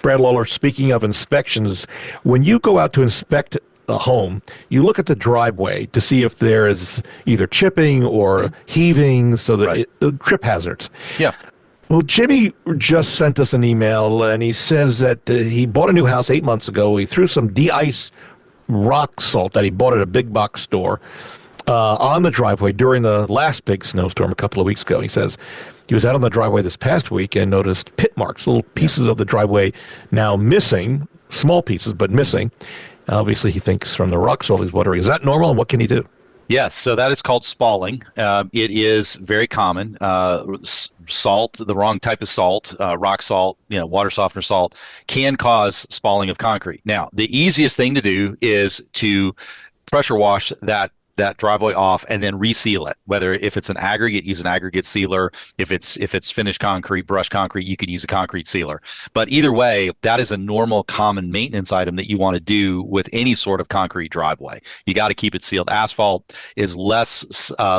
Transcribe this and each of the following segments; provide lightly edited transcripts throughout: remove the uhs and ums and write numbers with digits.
Brad Lawler, speaking of inspections, when you go out to inspect a home, you look at the driveway to see if there is either chipping or heaving, so that trip hazards. Yeah. Well, Jimmy just sent us an email, and he says that he bought a new house 8 months ago. He threw some de-ice rock salt that he bought at a big box store on the driveway during the last big snowstorm a couple of weeks ago. He says he was out on the driveway this past week and noticed pit marks, little pieces of the driveway now missing, small pieces, but missing. Obviously, he thinks from the rock salt he's wondering, is that normal, and what can he do? Yes, so that is called spalling. It is very common. Salt, the wrong type of salt, rock salt, water softener salt, can cause spalling of concrete. Now, the easiest thing to do is to pressure wash that driveway off and then reseal it. Whether if it's an aggregate, use an aggregate sealer. If it's finished concrete, brushed concrete, you can use a concrete sealer. But either way, that is a normal common maintenance item that you want to do with any sort of concrete driveway. You got to keep it sealed. Asphalt is less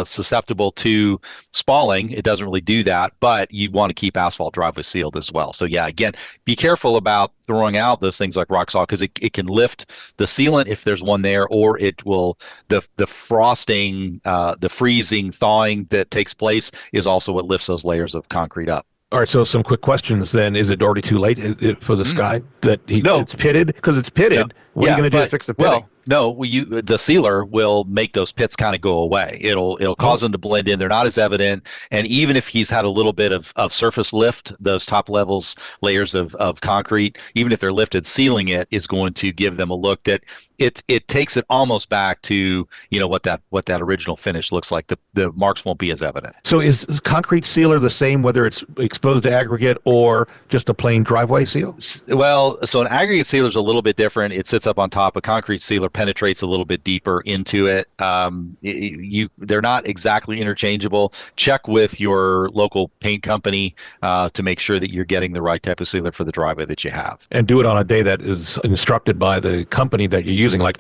susceptible to spalling. It doesn't really do that, but you want to keep asphalt driveway sealed as well. So yeah, again, be careful about throwing out those things like rock salt, because it can lift the sealant if there's one there, or it will the frosting, the freezing, thawing that takes place is also what lifts those layers of concrete up. All right, so some quick questions then. Is it already too late for this guy that it's pitted? Because it's pitted. No. What are you going to do to fix the pitting? Well, no, the sealer will make those pits kind of go away. It'll cause them to blend in. They're not as evident. And even if he's had a little bit of surface lift, those top layers of concrete, even if they're lifted, sealing it is going to give them a look that it takes it almost back to what that original finish looks like. The marks won't be as evident. So is concrete sealer the same whether it's exposed to aggregate or just a plain driveway seal? Well, so an aggregate sealer is a little bit different. It sits up on top. A concrete sealer penetrates a little bit deeper into it. They're not exactly interchangeable. Check with your local paint company to make sure that you're getting the right type of sealer for the driveway that you have. And do it on a day that is instructed by the company that you're using. Like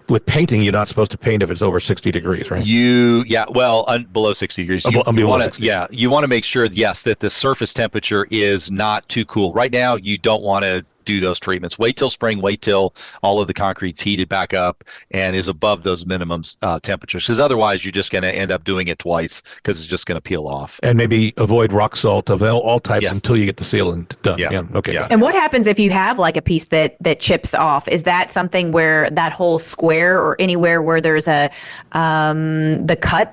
with painting, you're not supposed to paint if it's over 60 degrees, right? Below 60 degrees. You want to make sure, yes, that the surface temperature is not too cool. Right now, you don't want to do those treatments. Wait till spring, wait till all of the concrete's heated back up and is above those minimum temperatures, because otherwise you're just going to end up doing it twice because it's just going to peel off. And maybe avoid rock salt of all types until you get the sealant done. Okay. And what happens if you have like a piece that chips off? Is that something where that whole square or anywhere where there's the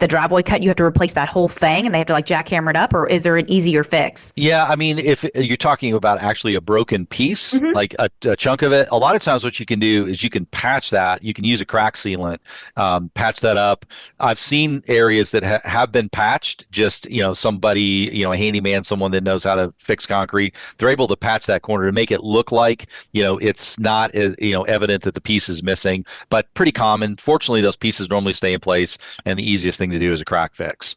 driveway cut, you have to replace that whole thing and they have to like jackhammer it up, or is there an easier fix? Yeah, I mean, if you're talking about actually a broken piece, like a chunk of it, a lot of times what you can do is you can patch that. You can use a crack sealant, patch that up. I've seen areas that have been patched, just, somebody, a handyman, someone that knows how to fix concrete, they're able to patch that corner to make it look like, it's not, evident that the piece is missing, but pretty common. Fortunately, those pieces normally stay in place, and the easiest thing to do is a crack fix.